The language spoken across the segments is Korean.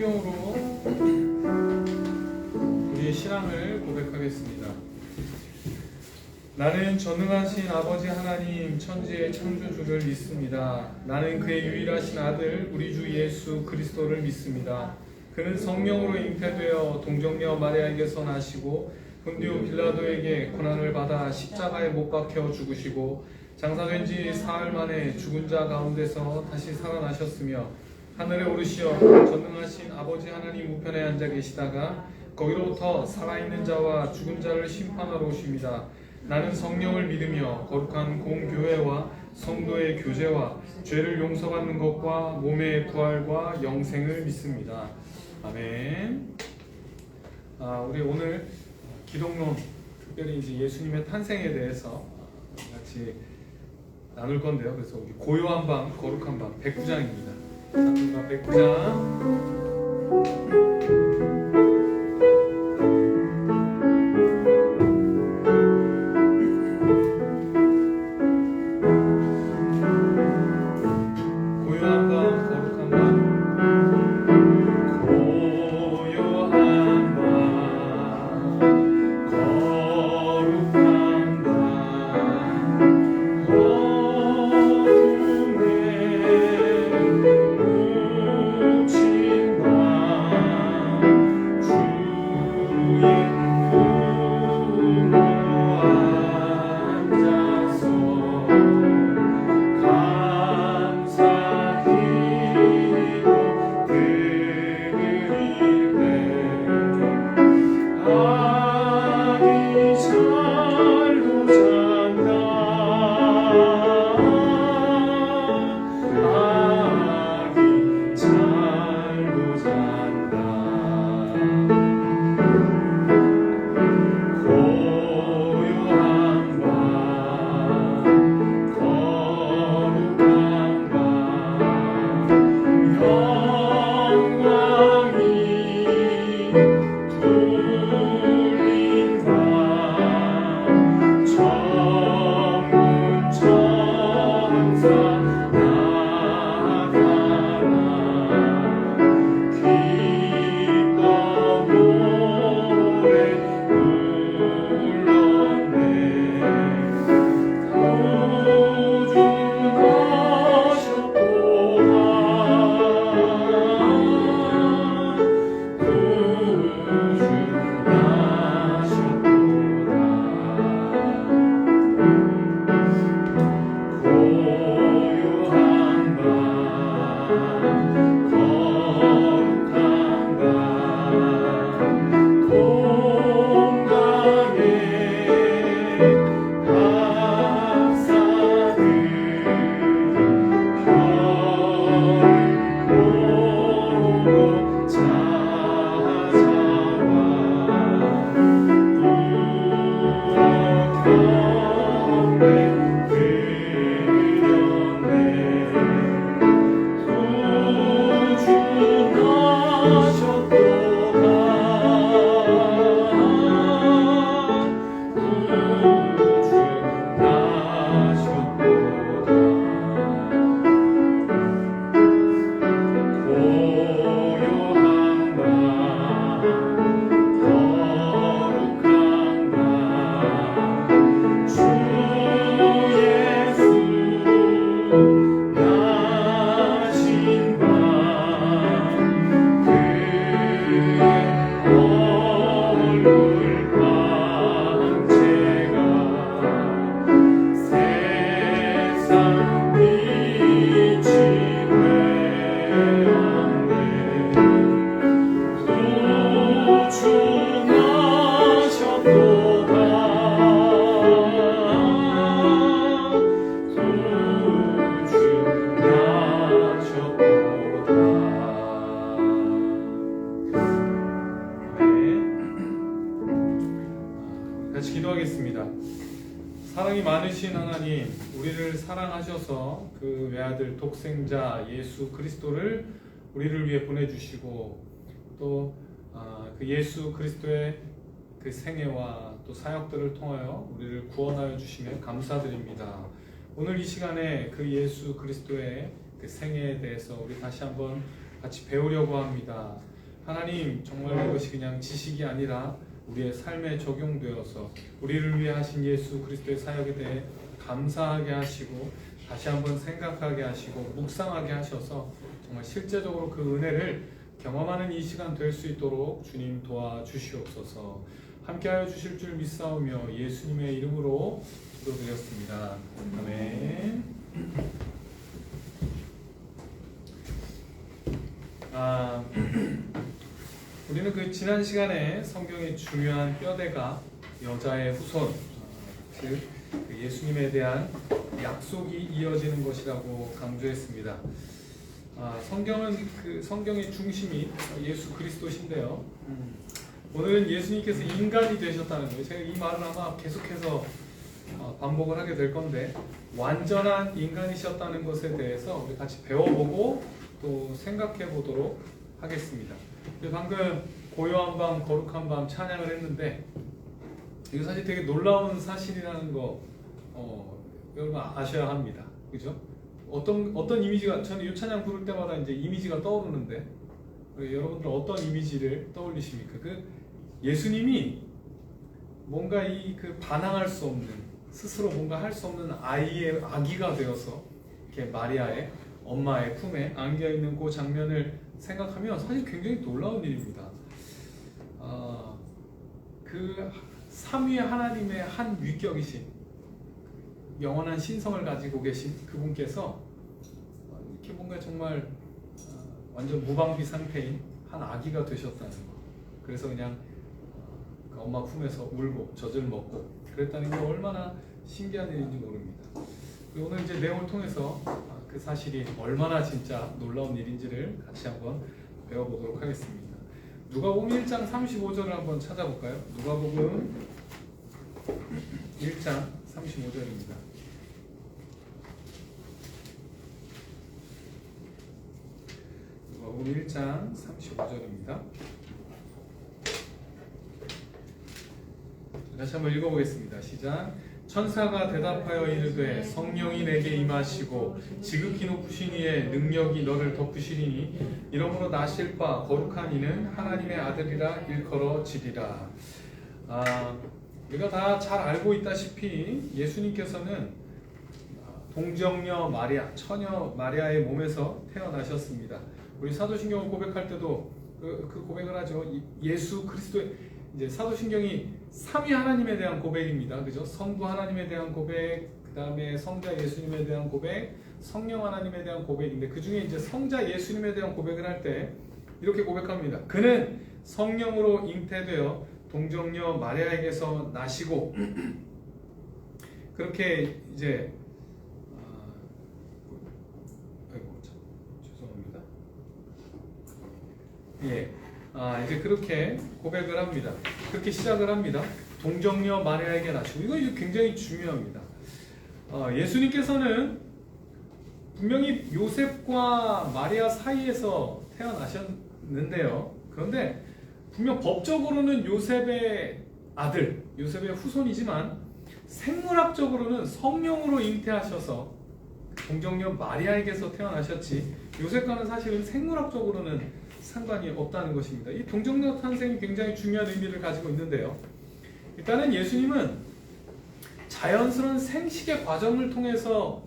성경으로 우리의 신앙을 고백하겠습니다. 나는 전능하신 아버지 하나님 천지의 창조주를 믿습니다. 나는 그의 유일하신 아들 우리 주 예수 그리스도를 믿습니다. 그는 성령으로 잉태되어 동정녀 마리아에게서 나시고 본디오 빌라도에게 고난을 받아 십자가에 못 박혀 죽으시고 장사된 지 사흘 만에 죽은 자 가운데서 다시 살아나셨으며 하늘에 오르시어 전능하신 아버지 하나님 우편에 앉아 계시다가 거기로부터 살아있는 자와 죽은 자를 심판하러 오십니다. 나는 성령을 믿으며 거룩한 공교회와 성도의 교제와 죄를 용서받는 것과 몸의 부활과 영생을 믿습니다. 아멘. 우리 오늘 기독론, 특별히 이제 예수님의 탄생에 대해서 같이 나눌 건데요. 그래서 우리 고요한 밤, 거룩한 밤 109장입니다. 찬송가 109장. 사랑이 많으신 하나님, 우리를 사랑하셔서 그 외아들 독생자 예수 그리스도를 우리를 위해 보내주시고 또 그 예수 그리스도의 그 생애와 또 사역들을 통하여 우리를 구원하여 주시며 감사드립니다. 오늘 이 시간에 그 예수 그리스도의 그 생애에 대해서 우리 다시 한번 같이 배우려고 합니다. 하나님, 정말 이것이 그냥 지식이 아니라 우리의 삶에 적용되어서 우리를 위해 하신 예수 그리스도의 사역에 대해 감사하게 하시고 다시 한번 생각하게 하시고 묵상하게 하셔서 정말 실제적으로 그 은혜를 경험하는 이 시간 될 수 있도록 주님 도와주시옵소서. 함께하여 주실 줄 믿사오며 예수님의 이름으로 기도드렸습니다. 아멘. 우리는 그 지난 시간에 성경의 중요한 뼈대가 여자의 후손, 즉 예수님에 대한 약속이 이어지는 것이라고 강조했습니다. 성경은 그 성경의 중심이 예수 그리스도신데요. 오늘은 예수님께서 인간이 되셨다는 거예요. 제가 이 말을 아마 계속해서 반복을 하게 될 건데, 완전한 인간이셨다는 것에 대해서 우리 같이 배워보고 또 생각해 보도록 하겠습니다. 방금 고요한 밤 거룩한 밤 찬양을 했는데, 이거 사실 되게 놀라운 사실이라는 거 여러분 아셔야 합니다. 그죠? 어떤 이미지가, 저는 이 찬양 부를 때마다 이제 이미지가 떠오르는데, 여러분들은 어떤 이미지를 떠올리십니까? 그 예수님이 뭔가 그 반항할 수 없는, 스스로 뭔가 할 수 없는 아기가 되어서 이렇게 마리아의 엄마의 품에 안겨 있는 그 장면을 생각하면 사실 굉장히 놀라운 일입니다. 그 삼위의 하나님의 한 위격이신 영원한 신성을 가지고 계신 그분께서 이렇게 뭔가 정말 완전 무방비 상태인 한 아기가 되셨다는 거. 그래서 그냥 그 엄마 품에서 울고 젖을 먹고 그랬다는 게 얼마나 신기한 일인지 모릅니다. 오늘 이제 내용을 통해서 그 사실이 얼마나 진짜 놀라운 일인지를 같이 한번 배워보도록 하겠습니다. 누가복음 1장 35절을 한번 찾아볼까요? 누가복음 1장 35절입니다. 누가복음 1장 35절입니다. 다시 한번 읽어보겠습니다. 시작. 천사가 대답하여 이르되 성령이 내게 임하시고 지극히 높으신 이의 능력이 너를 덮으시리니 이러므로 나실 바 거룩한 이는 하나님의 아들이라 일컬어지리라. 우리가 다 잘 알고 있다시피 예수님께서는 동정녀 마리아, 처녀 마리아의 몸에서 태어나셨습니다. 우리 사도신경을 고백할 때도 그 고백을 하죠. 예수 그리스도의, 이제 사도신경이 삼위 하나님에 대한 고백입니다. 그죠? 성부 하나님에 대한 고백, 그 다음에 성자 예수님에 대한 고백, 성령 하나님에 대한 고백인데, 그 중에 이제 성자 예수님에 대한 고백을 할 때 이렇게 고백합니다. 그는 성령으로 잉태되어 동정녀 마리아에게서 나시고 그렇게 이제 죄송합니다. 이제 그렇게 고백을 합니다. 그렇게 시작을 합니다. 동정녀 마리아에게 나시고, 이거 굉장히 중요합니다. 예수님께서는 분명히 요셉과 마리아 사이에서 태어나셨는데요. 그런데 분명 법적으로는 요셉의 아들, 요셉의 후손이지만 생물학적으로는 성령으로 잉태하셔서 동정녀 마리아에게서 태어나셨지, 요셉과는 사실은 생물학적으로는 상관이 없다는 것입니다. 이 동정녀 탄생이 굉장히 중요한 의미를 가지고 있는데요. 일단은 예수님은 자연스러운 생식의 과정을 통해서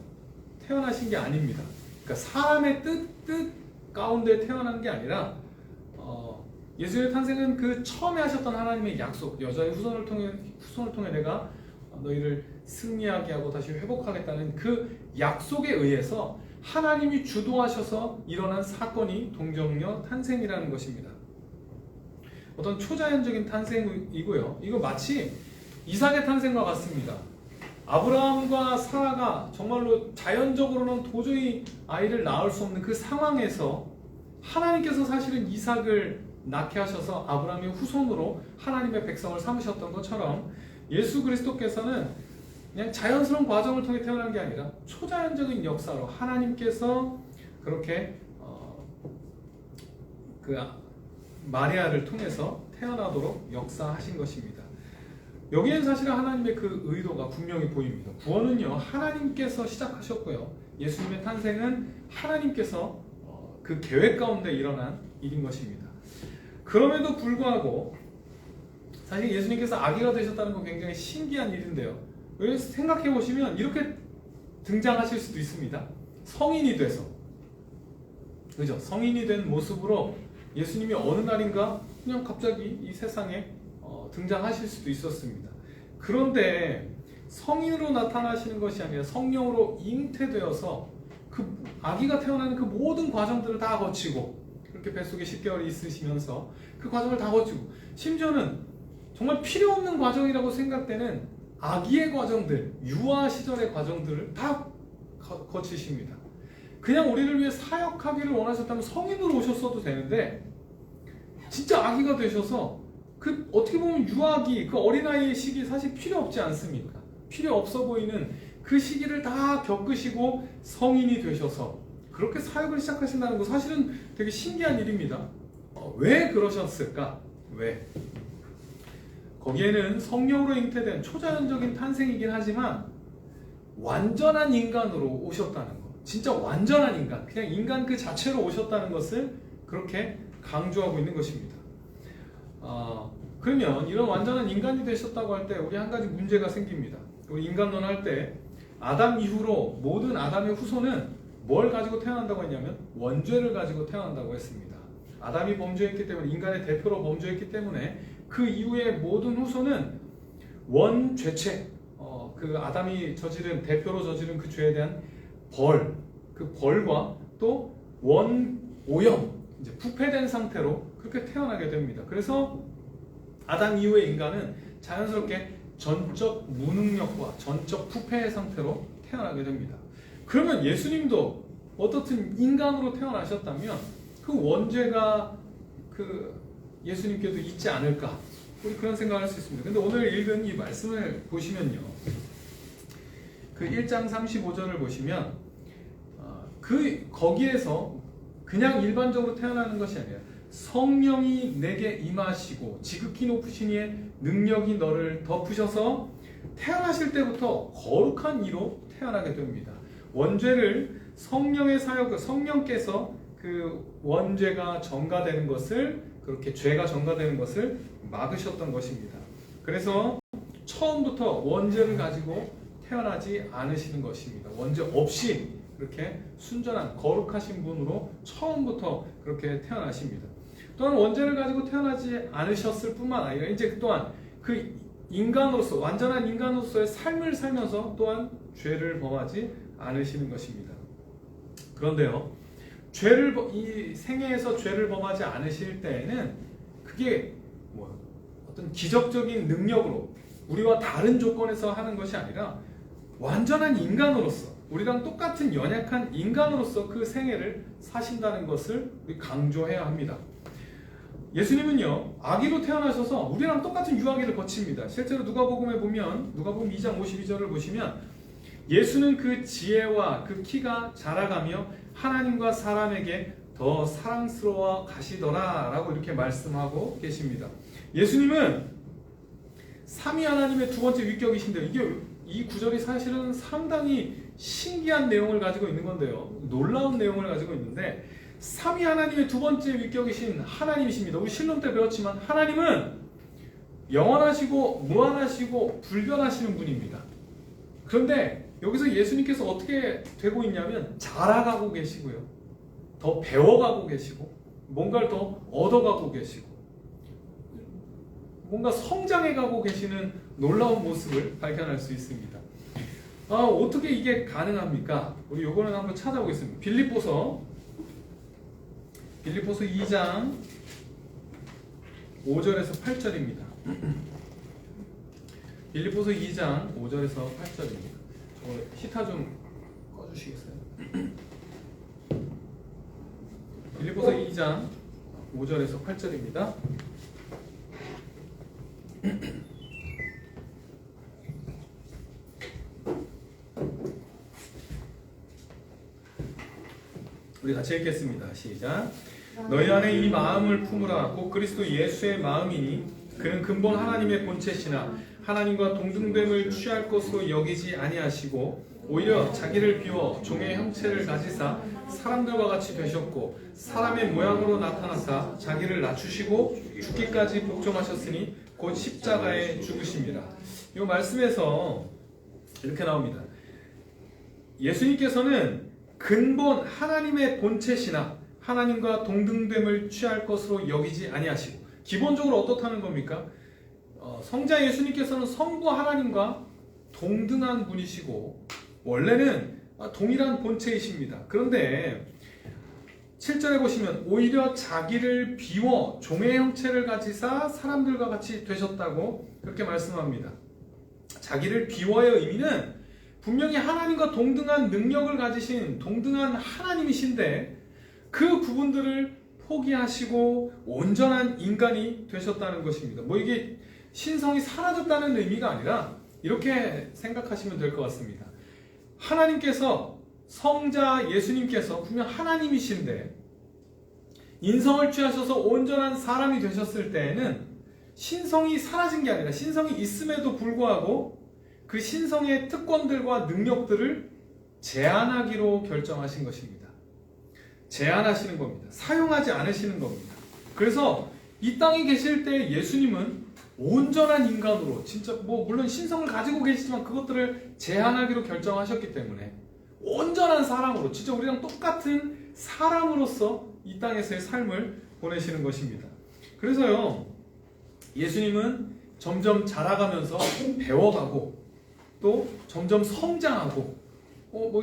태어나신 게 아닙니다. 그러니까 사람의 뜻 가운데 태어난 게 아니라 예수의 탄생은 그 처음에 하셨던 하나님의 약속, 여자의 후손을 통해 내가 너희를 승리하게 하고 다시 회복하겠다는 그 약속에 의해서 하나님이 주도하셔서 일어난 사건이 동정녀 탄생이라는 것입니다. 어떤 초자연적인 탄생이고요. 이거 마치 이삭의 탄생과 같습니다. 아브라함과 사라가 정말로 자연적으로는 도저히 아이를 낳을 수 없는 그 상황에서 하나님께서 사실은 이삭을 낳게 하셔서 아브라함의 후손으로 하나님의 백성을 삼으셨던 것처럼, 예수 그리스도께서는 그냥 자연스러운 과정을 통해 태어난 게 아니라 초자연적인 역사로 하나님께서 그렇게 그 마리아를 통해서 태어나도록 역사하신 것입니다. 여기에는 사실은 하나님의 그 의도가 분명히 보입니다. 구원은요, 하나님께서 시작하셨고요, 예수님의 탄생은 하나님께서 그 계획 가운데 일어난 일인 것입니다. 그럼에도 불구하고 사실 예수님께서 아기가 되셨다는 건 굉장히 신기한 일인데요. 왜 생각해 보시면 이렇게 등장하실 수도 있습니다. 성인이 돼서, 그죠? 성인이 된 모습으로 예수님이 어느 날인가 그냥 갑자기 이 세상에 등장하실 수도 있었습니다. 그런데 성인으로 나타나시는 것이 아니라 성령으로 잉태되어서 그 아기가 태어나는 그 모든 과정들을 다 거치고, 그렇게 뱃속에 10개월이 있으시면서 그 과정을 다 거치고, 심지어는 정말 필요 없는 과정이라고 생각되는 아기의 과정들, 유아 시절의 과정들을 다 거치십니다. 그냥 우리를 위해 사역하기를 원하셨다면 성인으로 오셨어도 되는데, 진짜 아기가 되셔서 그 어떻게 보면 유아기, 그 어린아이의 시기 사실 필요 없지 않습니까? 필요 없어 보이는 그 시기를 다 겪으시고 성인이 되셔서 그렇게 사역을 시작하신다는 거 사실은 되게 신기한 일입니다. 왜 그러셨을까? 왜? 거기에는 성령으로 잉태된 초자연적인 탄생이긴 하지만 완전한 인간으로 오셨다는 것, 진짜 완전한 인간, 그냥 인간 그 자체로 오셨다는 것을 그렇게 강조하고 있는 것입니다. 그러면 이런 완전한 인간이 되셨다고 할 때 우리 한 가지 문제가 생깁니다. 우리 인간론 할 때 아담 이후로 모든 아담의 후손은 뭘 가지고 태어난다고 했냐면 원죄를 가지고 태어난다고 했습니다. 아담이 범죄했기 때문에, 인간의 대표로 범죄했기 때문에 그 이후의 모든 후손은 원죄책, 그 아담이 저지른, 대표로 저지른 그 죄에 대한 벌, 그 벌과 또 원오염, 이제 부패된 상태로 그렇게 태어나게 됩니다. 그래서 아담 이후의 인간은 자연스럽게 전적 무능력과 전적 부패의 상태로 태어나게 됩니다. 그러면 예수님도 어떻든 인간으로 태어나셨다면 그 원죄가 그 예수님께도 있지 않을까, 우리 그런 생각을 할 수 있습니다. 근데 오늘 읽은 이 말씀을 보시면요, 그 1장 35절을 보시면 거기에서 그냥 일반적으로 태어나는 것이 아니라 성령이 내게 임하시고 지극히 높으신 이의 능력이 너를 덮으셔서 태어나실 때부터 거룩한 이로 태어나게 됩니다. 원죄를 성령의 사역, 성령께서 그 원죄가 전가되는 것을, 그렇게 죄가 전가되는 것을 막으셨던 것입니다. 그래서 처음부터 원죄를 가지고 태어나지 않으시는 것입니다. 원죄 없이 그렇게 순전한 거룩하신 분으로 처음부터 그렇게 태어나십니다. 또한 원죄를 가지고 태어나지 않으셨을 뿐만 아니라 이제 또한 그 인간으로서, 완전한 인간으로서의 삶을 살면서 또한 죄를 범하지 않으시는 것입니다. 그런데요, 이 생애에서 죄를 범하지 않으실 때에는 그게 어떤 기적적인 능력으로 우리와 다른 조건에서 하는 것이 아니라 완전한 인간으로서, 우리랑 똑같은 연약한 인간으로서 그 생애를 사신다는 것을 우리 강조해야 합니다. 예수님은요, 아기로 태어나셔서 우리랑 똑같은 유아기를 거칩니다. 실제로 누가복음에 보면, 누가복음 2장 52절을 보시면 예수는 그 지혜와 그 키가 자라가며 하나님과 사람에게 더 사랑스러워 가시더라 라고 이렇게 말씀하고 계십니다. 예수님은 삼위 하나님의 두 번째 위격이신데, 이 구절이 사실은 상당히 신기한 내용을 가지고 있는 건데요, 놀라운 내용을 가지고 있는데, 삼위 하나님의 두 번째 위격이신 하나님이십니다. 우리 신론 때 배웠지만 하나님은 영원하시고 무한하시고 불변하시는 분입니다. 그런데 여기서 예수님께서 어떻게 되고 있냐면 자라가고 계시고요, 더 배워가고 계시고, 뭔가를 더 얻어가고 계시고, 뭔가 성장해가고 계시는 놀라운 모습을 발견할 수 있습니다. 어떻게 이게 가능합니까? 우리 요거는 한번 찾아보겠습니다. 빌립보서 2장 5절에서 8절입니다. 빌립보서 2장 5절에서 8절입니다. 히타 좀 꺼주시겠어요? 빌립보서 2장 5절에서 8절입니다. 우리 같이 읽겠습니다. 시작. 너희 안에 이 마음을 품으라. 곧 그리스도 예수의 마음이니 그는 근본 하나님의 본체시나 하나님과 동등됨을 취할 것으로 여기지 아니하시고 오히려 자기를 비워 종의 형체를 가지사 사람들과 같이 되셨고 사람의 모양으로 나타나사 자기를 낮추시고 죽기까지 복종하셨으니 곧 십자가에 죽으심이라. 이 말씀에서 이렇게 나옵니다. 예수님께서는 근본 하나님의 본체시나 하나님과 동등됨을 취할 것으로 여기지 아니하시고, 기본적으로 어떻다는 겁니까? 성자 예수님께서는 성부 하나님과 동등한 분이시고 원래는 동일한 본체이십니다. 그런데 7절에 보시면 오히려 자기를 비워 종의 형체를 가지사 사람들과 같이 되셨다고 그렇게 말씀합니다. 자기를 비워의 의미는 분명히 하나님과 동등한 능력을 가지신 동등한 하나님이신데 그 부분들을 포기하시고 온전한 인간이 되셨다는 것입니다. 뭐 이게 신성이 사라졌다는 의미가 아니라 이렇게 생각하시면 될 것 같습니다. 하나님께서, 성자 예수님께서 분명 하나님이신데 인성을 취하셔서 온전한 사람이 되셨을 때에는 신성이 사라진 게 아니라 신성이 있음에도 불구하고 그 신성의 특권들과 능력들을 제한하기로 결정하신 것입니다. 제한하시는 겁니다. 사용하지 않으시는 겁니다. 그래서 이 땅에 계실 때 예수님은 온전한 인간으로, 진짜 물론 신성을 가지고 계시지만 그것들을 제한하기로 결정하셨기 때문에 온전한 사람으로, 진짜 우리랑 똑같은 사람으로서 이 땅에서의 삶을 보내시는 것입니다. 그래서요, 예수님은 점점 자라가면서 배워가고 또 점점 성장하고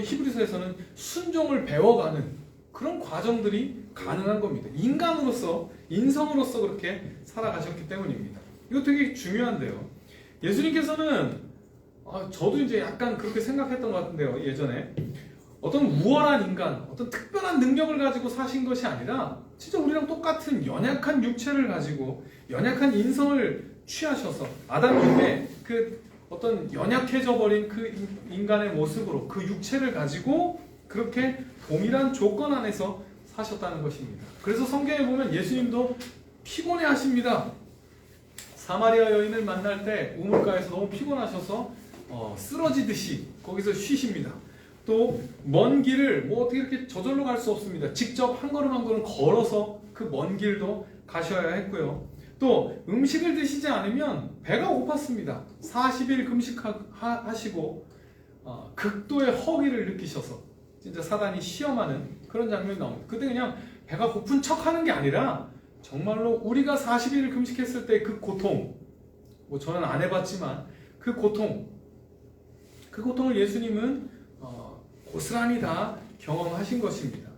히브리서에서는 순종을 배워가는 그런 과정들이 가능한 겁니다. 인간으로서, 인성으로서 그렇게 살아가셨기 때문입니다. 이거 되게 중요한데요. 예수님께서는 저도 이제 약간 그렇게 생각했던 것 같은데요. 예전에 어떤 우월한 인간, 어떤 특별한 능력을 가지고 사신 것이 아니라 진짜 우리랑 똑같은 연약한 육체를 가지고 연약한 인성을 취하셔서 아담님의 그 어떤 연약해져 버린 그 인간의 모습으로 그 육체를 가지고 그렇게 동일한 조건 안에서 사셨다는 것입니다. 그래서 성경에 보면 예수님도 피곤해 하십니다. 사마리아 여인을 만날 때 우물가에서 너무 피곤하셔서 쓰러지듯이 거기서 쉬십니다. 또 먼 길을 어떻게 이렇게 저절로 갈 수 없습니다. 직접 한 걸음 한 걸음 걸어서 그 먼 길도 가셔야 했고요. 또 음식을 드시지 않으면 배가 고팠습니다. 40일 금식하시고 극도의 허기를 느끼셔서 진짜 사단이 시험하는 그런 장면이 나옵니다. 그때 그냥 배가 고픈 척 하는 게 아니라 정말로 우리가 40일을 금식했을 때 그 고통, 저는 안 해봤지만 그 고통을 예수님은 고스란히 다 경험하신 것입니다.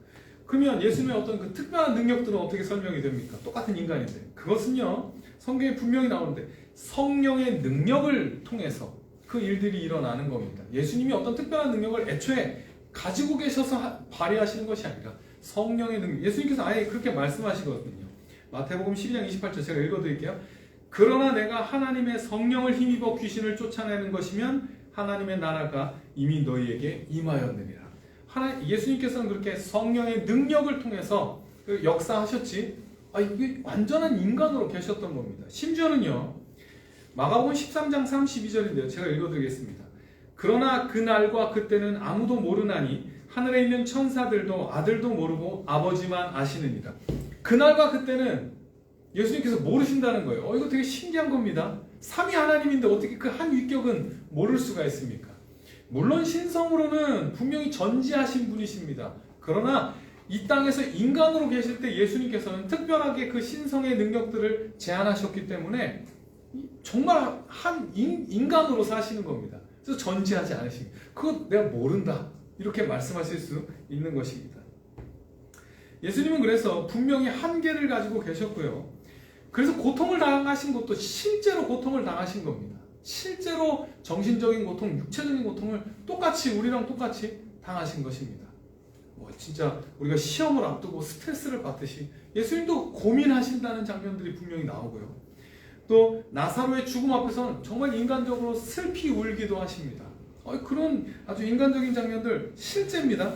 그러면 예수님의 어떤 그 특별한 능력들은 어떻게 설명이 됩니까? 똑같은 인간인데. 그것은요, 성경에 분명히 나오는데 성령의 능력을 통해서 그 일들이 일어나는 겁니다. 예수님이 어떤 특별한 능력을 애초에 가지고 계셔서 발휘하시는 것이 아니라 성령의 능력. 예수님께서 아예 그렇게 말씀하시거든요. 마태복음 12장 28절 제가 읽어드릴게요. 그러나 내가 하나님의 성령을 힘입어 귀신을 쫓아내는 것이면 하나님의 나라가 이미 너희에게 임하였느니라. 예수님께서는 그렇게 성령의 능력을 통해서 역사하셨지, 이게 완전한 인간으로 계셨던 겁니다. 심지어는요, 마가복음 13장 32절인데요. 제가 읽어드리겠습니다. 그러나 그 날과 그때는 아무도 모르나니 하늘에 있는 천사들도 아들도 모르고 아버지만 아시느니라. 그날과 그때는 예수님께서 모르신다는 거예요. 이거 되게 신기한 겁니다. 삼위 하나님인데 어떻게 그 한 위격은 모를 수가 있습니까? 물론 신성으로는 분명히 전지하신 분이십니다. 그러나 이 땅에서 인간으로 계실 때 예수님께서는 특별하게 그 신성의 능력들을 제한하셨기 때문에 정말 한 인간으로 사시는 겁니다. 그래서 전지하지 않으십니다. 그거 내가 모른다, 이렇게 말씀하실 수 있는 것입니다. 예수님은 그래서 분명히 한계를 가지고 계셨고요. 그래서 고통을 당하신 것도 실제로 고통을 당하신 겁니다. 실제로 정신적인 고통, 육체적인 고통을 우리랑 똑같이 당하신 것입니다. 진짜 우리가 시험을 앞두고 스트레스를 받듯이 예수님도 고민하신다는 장면들이 분명히 나오고요. 또 나사로의 죽음 앞에서는 정말 인간적으로 슬피 울기도 하십니다. 그런 아주 인간적인 장면들 실제입니다.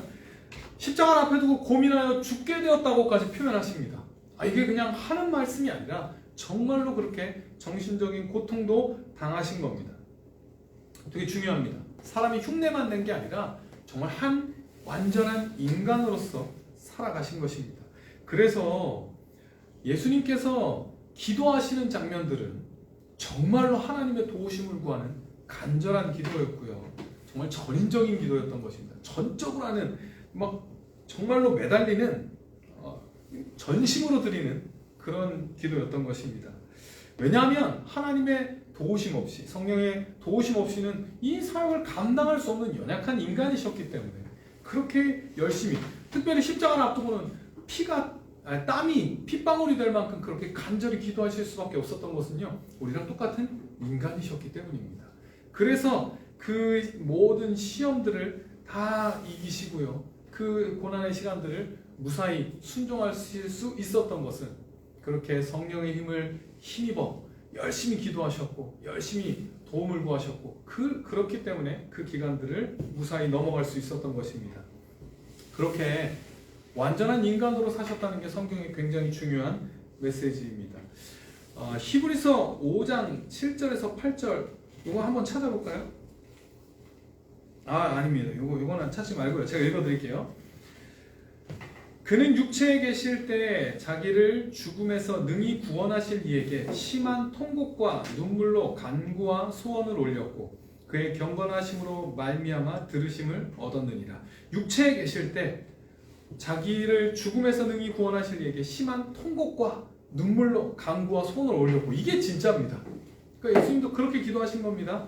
십자가 앞에 두고 고민하여 죽게 되었다고까지 표현하십니다. 이게 그냥 하는 말씀이 아니라 정말로 그렇게 정신적인 고통도 당하신 겁니다. 되게 중요합니다. 사람이 흉내만 낸 게 아니라 정말 한 완전한 인간으로서 살아가신 것입니다. 그래서 예수님께서 기도하시는 장면들은 정말로 하나님의 도우심을 구하는 간절한 기도였고요. 정말 전인적인 기도였던 것입니다. 전적으로 하는 막 정말로 매달리는 전심으로 드리는 그런 기도였던 것입니다. 왜냐하면 하나님의 도우심 없이, 성령의 도우심 없이는 이 사역을 감당할 수 없는 연약한 인간이셨기 때문에 그렇게 열심히, 특별히 십자가를 앞두고는 땀이 핏방울이 될 만큼 그렇게 간절히 기도하실 수밖에 없었던 것은요, 우리랑 똑같은 인간이셨기 때문입니다. 그래서 그 모든 시험들을 다 이기시고요, 그 고난의 시간들을 무사히 순종하실 수 있었던 것은 그렇게 성령의 힘을 힘입어 열심히 기도하셨고 열심히 도움을 구하셨고 그렇기 때문에 그 기간들을 무사히 넘어갈 수 있었던 것입니다. 그렇게 완전한 인간으로 사셨다는 게 성경의 굉장히 중요한 메시지입니다. 히브리서 5장 7절에서 8절 이거 한번 찾아볼까요? 아닙니다. 이거는 찾지 말고요. 제가 읽어드릴게요. 그는 육체에 계실 때 자기를 죽음에서 능히 구원하실 이에게 심한 통곡과 눈물로 간구와 소원을 올렸고 그의 경건하심으로 말미암아 들으심을 얻었느니라. 육체에 계실 때 자기를 죽음에서 능히 구원하실 이에게 심한 통곡과 눈물로 간구와 소원을 올렸고, 이게 진짜입니다. 그러니까 예수님도 그렇게 기도하신 겁니다.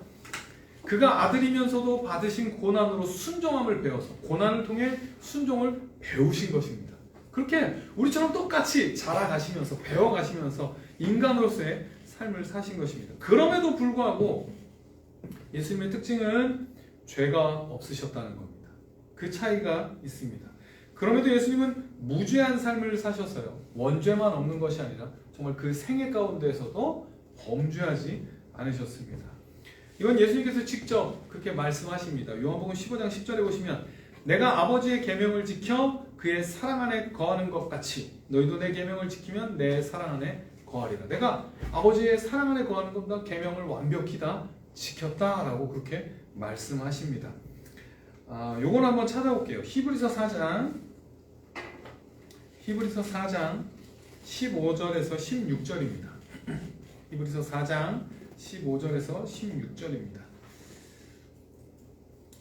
그가 아들이면서도 받으신 고난으로 순종함을 배워서 고난을 통해 순종을 배우신 것입니다. 그렇게 우리처럼 똑같이 자라가시면서 배워가시면서 인간으로서의 삶을 사신 것입니다. 그럼에도 불구하고 예수님의 특징은 죄가 없으셨다는 겁니다. 그 차이가 있습니다. 그럼에도 예수님은 무죄한 삶을 사셨어요. 원죄만 없는 것이 아니라 정말 그 생애 가운데에서도 범죄하지 않으셨습니다. 이건 예수님께서 직접 그렇게 말씀하십니다. 요한복음 15장 10절에 보시면 내가 아버지의 계명을 지켜 그의 사랑 안에 거하는 것 같이 너희도 내 계명을 지키면 내 사랑 안에 거하리라. 내가 아버지의 사랑 안에 거하는 것보다 계명을 완벽히 다 지켰다라고 그렇게 말씀하십니다. 요건 한번 찾아볼게요. 히브리서 4장 15절에서 16절입니다. 히브리서 4장 15절에서 16절입니다.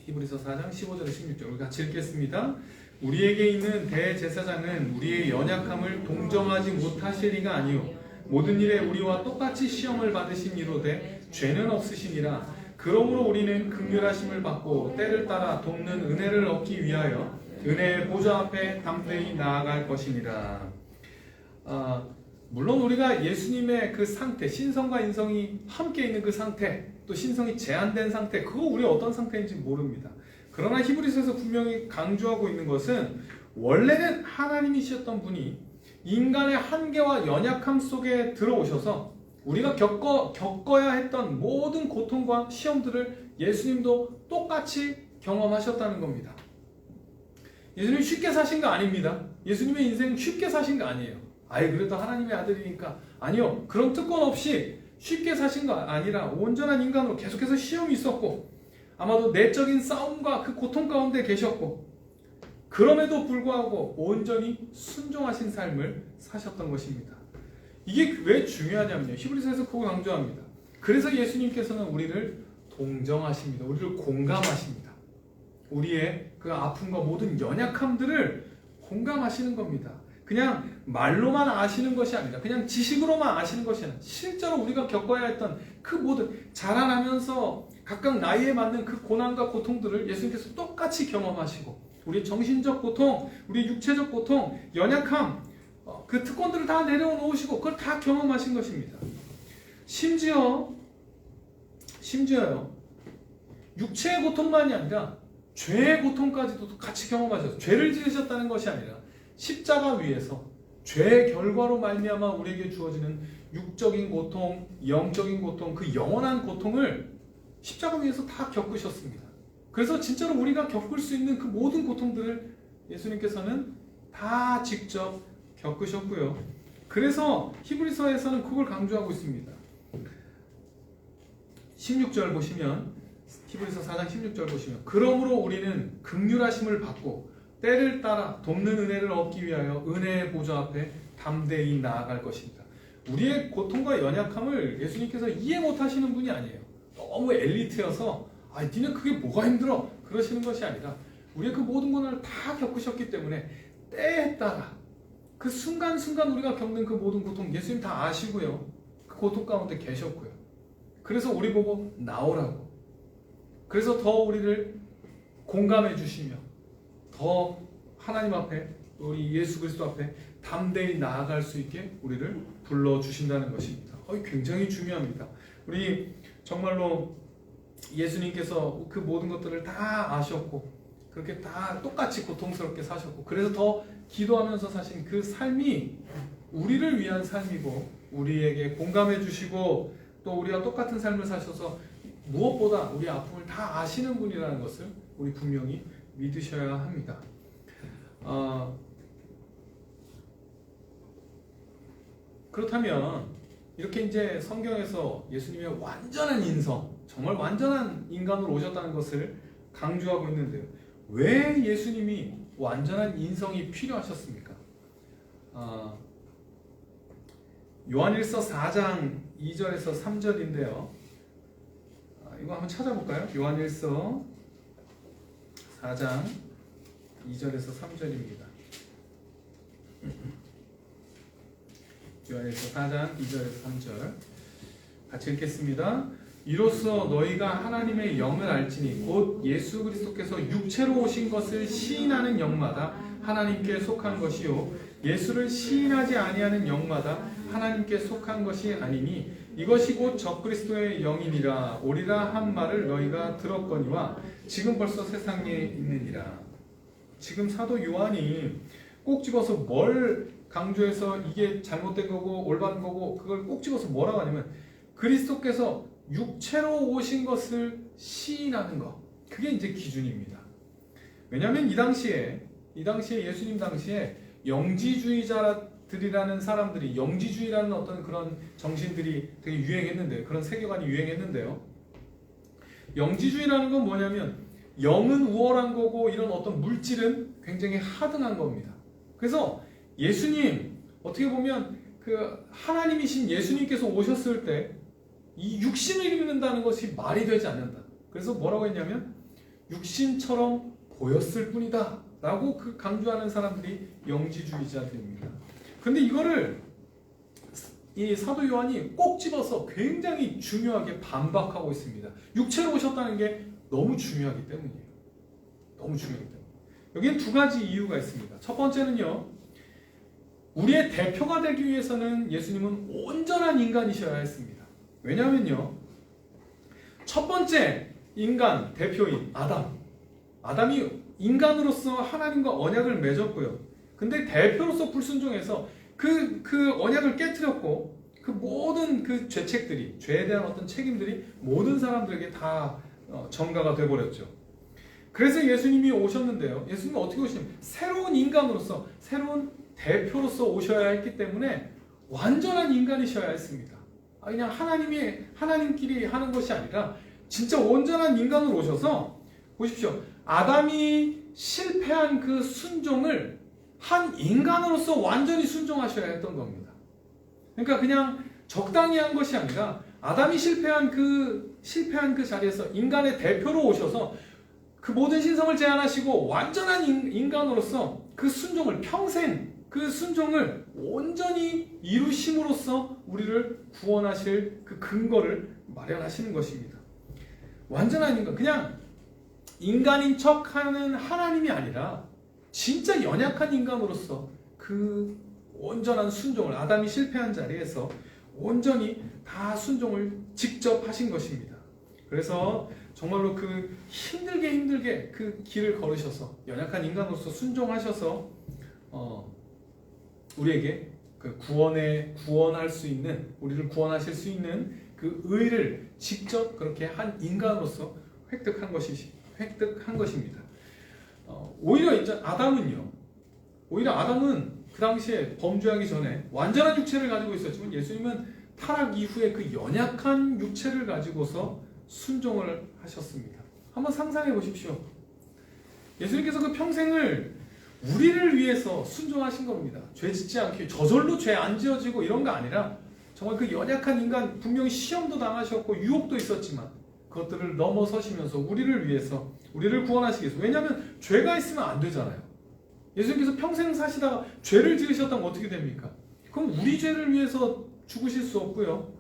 히브리서 4장 15절에서 16절 우리 같이 읽겠습니다. 우리에게 있는 대제사장은 우리의 연약함을 동정하지 못하시리가 아니요 모든 일에 우리와 똑같이 시험을 받으신 이로되 죄는 없으시니라. 그러므로 우리는 긍휼하심을 받고 때를 따라 돕는 은혜를 얻기 위하여 은혜의 보좌 앞에 담대히 나아갈 것이니라. 물론 우리가 예수님의 그 상태, 신성과 인성이 함께 있는 그 상태, 또 신성이 제한된 상태, 그거 우리 어떤 상태인지 모릅니다. 그러나 히브리서에서 분명히 강조하고 있는 것은 원래는 하나님이셨던 분이 인간의 한계와 연약함 속에 들어오셔서 우리가 겪어야 했던 모든 고통과 시험들을 예수님도 똑같이 경험하셨다는 겁니다. 예수님 쉽게 사신 거 아닙니다. 예수님의 인생 쉽게 사신 거 아니에요. 그래도 하나님의 아들이니까. 아니요. 그런 특권 없이 쉽게 사신 거 아니라 온전한 인간으로 계속해서 시험이 있었고 아마도 내적인 싸움과 그 고통 가운데 계셨고 그럼에도 불구하고 온전히 순종하신 삶을 사셨던 것입니다. 이게 왜 중요하냐면요. 히브리서에서 그거 강조합니다. 그래서 예수님께서는 우리를 동정하십니다. 우리를 공감하십니다. 우리의 그 아픔과 모든 연약함들을 공감하시는 겁니다. 그냥 말로만 아시는 것이 아니라 그냥 지식으로만 아시는 것이 아니라 실제로 우리가 겪어야 했던 그 모든 자라나면서 각각 나이에 맞는 그 고난과 고통들을 예수님께서 똑같이 경험하시고 우리 정신적 고통, 우리 육체적 고통, 연약함 그 특권들을 다 내려놓으시고 그걸 다 경험하신 것입니다. 심지어요 육체의 고통만이 아니라 죄의 고통까지도 같이 경험하셨어요. 죄를 지으셨다는 것이 아니라 십자가 위에서 죄의 결과로 말미암아 우리에게 주어지는 육적인 고통, 영적인 고통, 그 영원한 고통을 십자가 위에서 다 겪으셨습니다. 그래서 진짜로 우리가 겪을 수 있는 그 모든 고통들을 예수님께서는 다 직접 겪으셨고요. 그래서 히브리서에서는 그걸 강조하고 있습니다. 16절 보시면 히브리서 4장 16절 보시면 그러므로 우리는 긍휼하심을 받고 때를 따라 돕는 은혜를 얻기 위하여 은혜의 보좌 앞에 담대히 나아갈 것입니다. 우리의 고통과 연약함을 예수님께서 이해 못하시는 분이 아니에요. 너무 엘리트여서 니네 그게 뭐가 힘들어 그러시는 것이 아니라 우리의 그 모든 고난을 다 겪으셨기 때문에 때에 따라 그 순간순간 우리가 겪는 그 모든 고통 예수님 다 아시고요. 그 고통 가운데 계셨고요. 그래서 우리 보고 나오라고, 그래서 더 우리를 공감해 주시며 더 하나님 앞에, 우리 예수 그리스도 앞에 담대히 나아갈 수 있게 우리를 불러주신다는 것입니다. 굉장히 중요합니다. 우리 정말로 예수님께서 그 모든 것들을 다 아셨고 그렇게 다 똑같이 고통스럽게 사셨고 그래서 더 기도하면서 사신 그 삶이 우리를 위한 삶이고 우리에게 공감해 주시고 또 우리와 똑같은 삶을 사셔서 무엇보다 우리 아픔을 다 아시는 분이라는 것을 우리 분명히 믿으셔야 합니다. 그렇다면 이렇게 이제 성경에서 예수님의 완전한 인성, 정말 완전한 인간으로 오셨다는 것을 강조하고 있는데요. 왜 예수님이 완전한 인성이 필요하셨습니까? 요한일서 4장 2절에서 3절인데요. 이거 한번 찾아볼까요? 요한일서 4장 2절에서 3절입니다. 요한일서 4장 2절에서 3절 같이 읽겠습니다. 이로써 너희가 하나님의 영을 알지니 곧 예수 그리스도께서 육체로 오신 것을 시인하는 영마다 하나님께 속한 것이요 예수를 시인하지 아니하는 영마다 하나님께 속한 것이 아니니 이것이 곧 적그리스도의 영이니라 오리라 한 말을 너희가 들었거니와 지금 벌써 세상에 있느니라. 지금 사도 요한이 꼭 집어서 뭘 강조해서 이게 잘못된 거고 올바른 거고 그걸 꼭 집어서 뭐라고 하냐면 그리스도께서 육체로 오신 것을 시인하는 것, 그게 이제 기준입니다. 왜냐하면 이 당시에 예수님 당시에 영지주의자들이라는 사람들이, 영지주의라는 어떤 그런 정신들이 되게 유행했는데, 그런 세계관이 유행했는데요. 영지주의라는 건 뭐냐면 영은 우월한 거고 이런 어떤 물질은 굉장히 하등한 겁니다. 그래서 예수님, 어떻게 보면 그 하나님이신 예수님께서 오셨을 때 이 육신을 입는다는 것이 말이 되지 않는다. 그래서 뭐라고 했냐면 육신처럼 보였을 뿐이다 라고 그 강조하는 사람들이 영지주의자들입니다. 근데 이거를 이 사도 요한이 꼭 집어서 굉장히 중요하게 반박하고 있습니다. 육체로 오셨다는 게 너무 중요하기 때문이에요. 너무 중요하기 때문에. 여기엔 두 가지 이유가 있습니다. 첫 번째는요, 우리의 대표가 되기 위해서는 예수님은 온전한 인간이셔야 했습니다. 왜냐하면요, 첫 번째 인간 대표인 아담이 인간으로서 하나님과 언약을 맺었고요. 근데 대표로서 불순종해서 그 언약을 깨트렸고 그 모든 그 죄책들이, 죄에 대한 어떤 책임들이 모든 사람들에게 다 전가가 돼버렸죠. 그래서 예수님이 오셨는데요. 예수님은 어떻게 오시냐면 새로운 인간으로서, 새로운 대표로서 오셔야 했기 때문에 완전한 인간이셔야 했습니다. 그냥 하나님끼리 하는 것이 아니라 진짜 온전한 인간으로 오셔서, 보십시오. 아담이 실패한 그 순종을 한 인간으로서 완전히 순종하셔야 했던 겁니다. 그러니까 그냥 적당히 한 것이 아니라 아담이 실패한 그 자리에서 인간의 대표로 오셔서 그 모든 신성을 제한하시고 완전한 인간으로서 그 순종을, 평생 그 순종을 온전히 이루심으로써 우리를 구원하실 그 근거를 마련하시는 것입니다. 완전한 인간, 그냥 인간인 척하는 하나님이 아니라 진짜 연약한 인간으로서 그 온전한 순종을, 아담이 실패한 자리에서 온전히 다 순종을 직접 하신 것입니다. 그래서 정말로 그 힘들게 그 길을 걸으셔서 연약한 인간으로서 순종하셔서 우리에게 그 구원할 수 있는, 우리를 구원하실 수 있는 그 의를 직접 그렇게 한 인간으로서 획득한 것입니다. 오히려 이제 아담은 그 당시에 범죄하기 전에 완전한 육체를 가지고 있었지만 예수님은 타락 이후에 그 연약한 육체를 가지고서 순종을 하셨습니다. 한번 상상해 보십시오. 예수님께서 그 평생을 우리를 위해서 순종하신 겁니다. 죄 짓지 않기, 저절로 죄 안 지어지고 이런 거 아니라 정말 그 연약한 인간, 분명히 시험도 당하셨고 유혹도 있었지만 그것들을 넘어서시면서 우리를 위해서, 우리를 구원하시기 위해서. 왜냐하면 죄가 있으면 안 되잖아요. 예수님께서 평생 사시다가 죄를 지으셨다면 어떻게 됩니까? 그럼 우리 죄를 위해서 죽으실 수 없고요.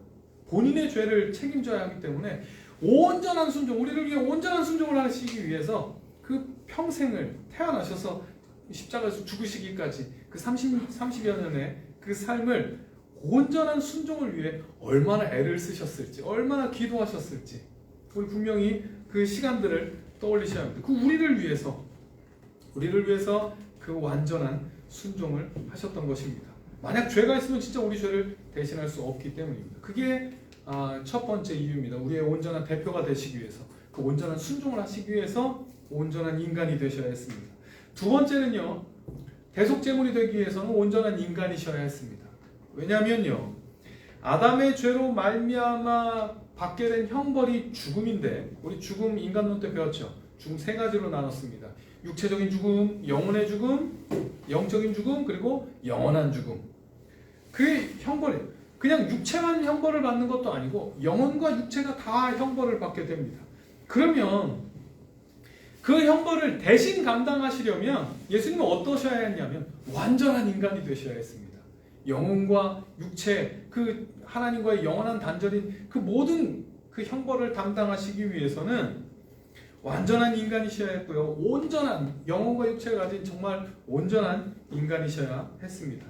본인의 죄를 책임져야 하기 때문에 온전한 순종, 우리를 위해 온전한 순종을 하시기 위해서 그 평생을 태어나셔서 십자가에서 죽으시기까지 그 30여 년의 그 삶을 온전한 순종을 위해 얼마나 애를 쓰셨을지, 얼마나 기도하셨을지 우리 분명히 그 시간들을 떠올리셔야 합니다. 그 우리를 위해서 그 완전한 순종을 하셨던 것입니다. 만약 죄가 있으면 진짜 우리 죄를 대신할 수 없기 때문입니다. 그게 첫 번째 이유입니다. 우리의 온전한 대표가 되시기 위해서, 그 온전한 순종을 하시기 위해서 온전한 인간이 되셔야 했습니다. 두 번째는요, 대속제물이 되기 위해서는 온전한 인간이셔야 했습니다. 왜냐하면요, 아담의 죄로 말미암아 받게 된 형벌이 죽음인데, 우리 죽음 인간론 때 배웠죠. 죽음 세 가지로 나눴습니다. 육체적인 죽음, 영혼의 죽음, 영적인 죽음, 그리고 영원한 죽음. 그 형벌이 그냥 육체만 형벌을 받는 것도 아니고 영혼과 육체가 다 형벌을 받게 됩니다. 그러면 그 형벌을 대신 감당하시려면 예수님은 어떠셔야 했냐면 완전한 인간이 되셔야 했습니다. 영혼과 육체, 그 하나님과의 영원한 단절인 그 모든 그 형벌을 담당하시기 위해서는 완전한 인간이셔야 했고요. 온전한 영혼과 육체가 가진 정말 온전한 인간이셔야 했습니다.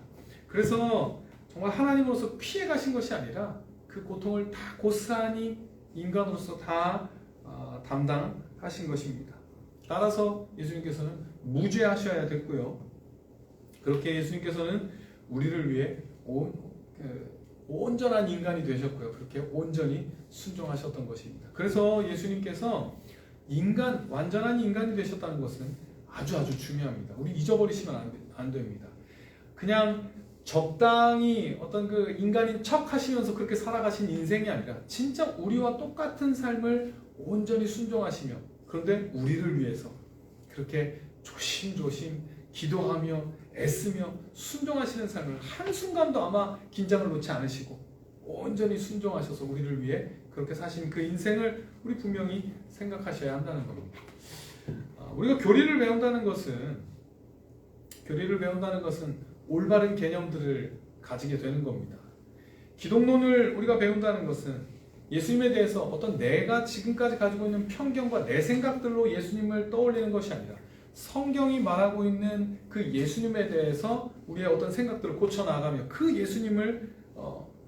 그래서 정말 하나님으로서 피해 가신 것이 아니라 그 고통을 다 고스란히 인간으로서 다 담당하신 것입니다. 따라서 예수님께서는 무죄하셔야 됐고요. 그렇게 예수님께서는 우리를 위해 온전한 인간이 되셨고요. 그렇게 온전히 순종하셨던 것입니다. 그래서 예수님께서 완전한 인간이 되셨다는 것은 아주 중요합니다. 우리 잊어버리시면 안 됩니다. 그냥 적당히 어떤 그 인간인 척 하시면서 그렇게 살아가신 인생이 아니라 진짜 우리와 똑같은 삶을 온전히 순종하시며, 그런데 우리를 위해서 그렇게 조심조심 기도하며 애쓰며 순종하시는 삶을 한순간도 아마 긴장을 놓지 않으시고 온전히 순종하셔서 우리를 위해 그렇게 사신 그 인생을 우리 분명히 생각하셔야 한다는 겁니다. 우리가 교리를 배운다는 것은 올바른 개념들을 가지게 되는 겁니다. 기독론을 우리가 배운다는 것은 예수님에 대해서 어떤 내가 지금까지 가지고 있는 편견과 내 생각들로 예수님을 떠올리는 것이 아니라 성경이 말하고 있는 그 예수님에 대해서 우리의 어떤 생각들을 고쳐나가며 그 예수님을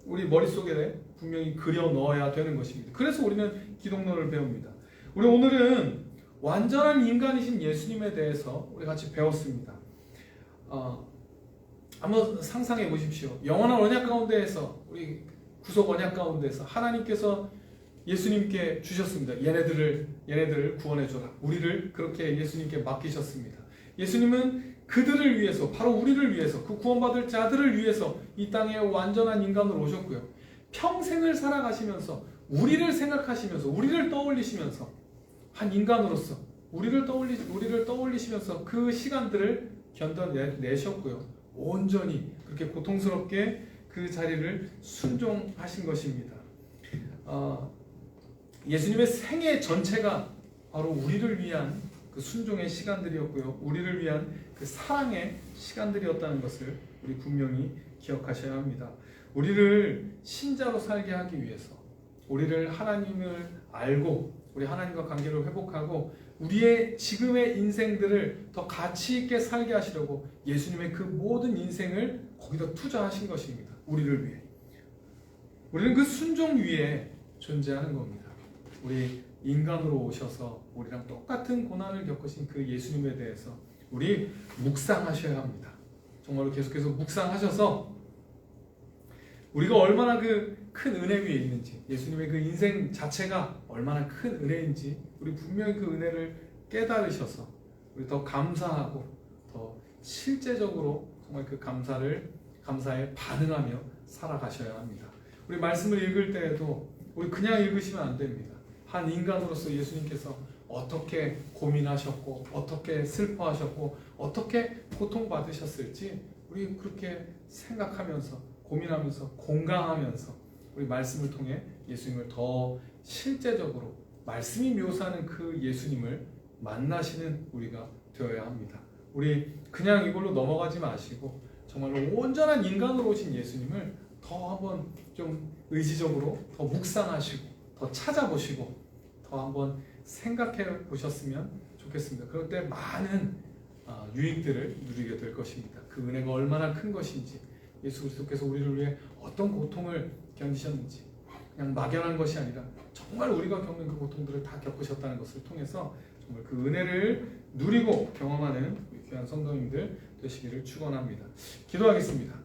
우리 머릿속에 분명히 그려 넣어야 되는 것입니다. 그래서 우리는 기독론을 배웁니다. 우리 오늘은 완전한 인간이신 예수님에 대해서 우리 같이 배웠습니다. 한번 상상해 보십시오. 영원한 언약 가운데에서, 우리 구속 언약 가운데에서 하나님께서 예수님께 주셨습니다. 얘네들을 구원해 줘라. 우리를 그렇게 예수님께 맡기셨습니다. 예수님은 그들을 위해서, 바로 우리를 위해서, 그 구원받을 자들을 위해서 이 땅에 완전한 인간으로 오셨고요. 평생을 살아가시면서 우리를 생각하시면서 우리를 떠올리시면서 한 인간으로서 우리를 떠올리시면서 그 시간들을 견뎌내셨고요. 온전히 그렇게 고통스럽게 그 자리를 순종하신 것입니다. 예수님의 생애 전체가 바로 우리를 위한 그 순종의 시간들이었고요. 우리를 위한 그 사랑의 시간들이었다는 것을 우리 분명히 기억하셔야 합니다. 우리를 신자로 살게 하기 위해서, 우리를 하나님을 알고 우리 하나님과 관계를 회복하고 우리의 지금의 인생들을 더 가치 있게 살게 하시려고 예수님의 그 모든 인생을 거기다 투자하신 것입니다. 우리를 위해. 우리는 그 순종 위에 존재하는 겁니다. 우리 인간으로 오셔서 우리랑 똑같은 고난을 겪으신 그 예수님에 대해서 우리 묵상하셔야 합니다. 정말로 계속해서 묵상하셔서 우리가 얼마나 그 큰 은혜 위에 있는지, 예수님의 그 인생 자체가 얼마나 큰 은혜인지 우리 분명히 그 은혜를 깨달으셔서 우리 더 감사하고 더 실제적으로 정말 그 감사에 반응하며 살아가셔야 합니다. 우리 말씀을 읽을 때에도 우리 그냥 읽으시면 안 됩니다. 한 인간으로서 예수님께서 어떻게 고민하셨고 어떻게 슬퍼하셨고 어떻게 고통받으셨을지 우리 그렇게 생각하면서 고민하면서 공감하면서 우리 말씀을 통해 예수님을 더 실제적으로 말씀이 묘사하는 그 예수님을 만나시는 우리가 되어야 합니다. 우리 그냥 이걸로 넘어가지 마시고 정말로 온전한 인간으로 오신 예수님을 더 한번 좀 의지적으로 더 묵상하시고 더 찾아보시고 더 한번 생각해 보셨으면 좋겠습니다. 그럴 때 많은 유익들을 누리게 될 것입니다. 그 은혜가 얼마나 큰 것인지, 예수 그리스도께서 우리를 위해 어떤 고통을 견디셨는지, 그냥 막연한 것이 아니라 정말 우리가 겪는 그 고통들을 다 겪으셨다는 것을 통해서 정말 그 은혜를 누리고 경험하는 귀한 성도님들 되시기를 축원합니다. 기도하겠습니다.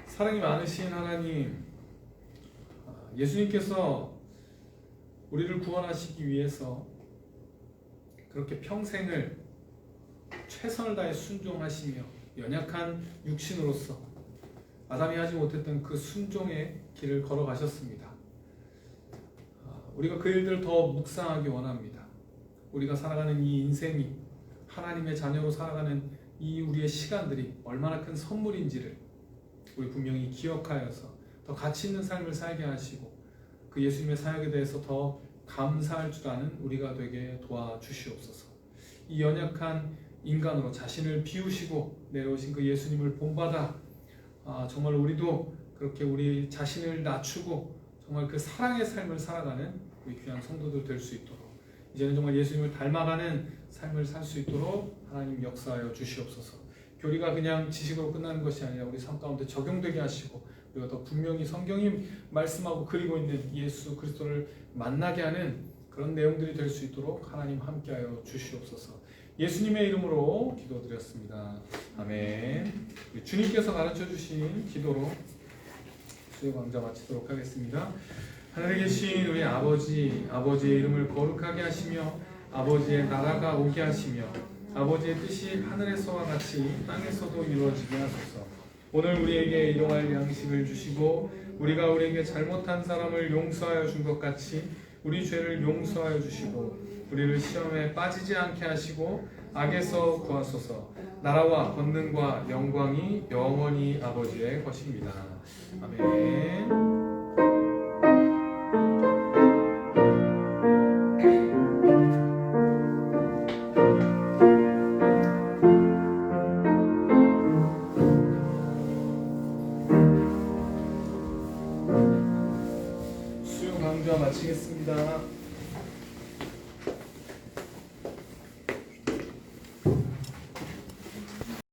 사랑이 많으신 하나님, 예수님께서 우리를 구원하시기 위해서 그렇게 평생을 최선을 다해 순종하시며 연약한 육신으로서 아담이 하지 못했던 그 순종의 길을 걸어가셨습니다. 우리가 그 일들을 더 묵상하기 원합니다. 우리가 살아가는 이 인생이, 하나님의 자녀로 살아가는 이 우리의 시간들이 얼마나 큰 선물인지를 우리 분명히 기억하여서 더 가치 있는 삶을 살게 하시고 그 예수님의 사역에 대해서 더 감사할 줄 아는 우리가 되게 도와주시옵소서. 이 연약한 인간으로 자신을 비우시고 내려오신 그 예수님을 본받아 정말 우리도 그렇게 우리 자신을 낮추고 정말 그 사랑의 삶을 살아가는 우리 귀한 성도들 될 수 있도록, 이제는 정말 예수님을 닮아가는 삶을 살 수 있도록 하나님 역사하여 주시옵소서. 교리가 그냥 지식으로 끝나는 것이 아니라 우리 삶 가운데 적용되게 하시고 우리가 더 분명히 성경이 말씀하고 그리고 있는 예수 그리스도를 만나게 하는 그런 내용들이 될 수 있도록 하나님 함께하여 주시옵소서. 예수님의 이름으로 기도드렸습니다. 아멘. 주님께서 가르쳐 주신 기도로 수요 강좌 마치도록 하겠습니다. 하늘에 계신 우리 아버지, 아버지의 이름을 거룩하게 하시며 아버지의 나라가 오게 하시며 아버지의 뜻이 하늘에서와 같이 땅에서도 이루어지게 하소서. 오늘 우리에게 일용할 양식을 주시고 우리가 우리에게 잘못한 사람을 용서하여 준 것 같이 우리 죄를 용서하여 주시고 우리를 시험에 빠지지 않게 하시고 악에서 구하소서. 나라와 권능과 영광이 영원히 아버지의 것입니다. 아멘. 수요 강좌 마치겠습니다.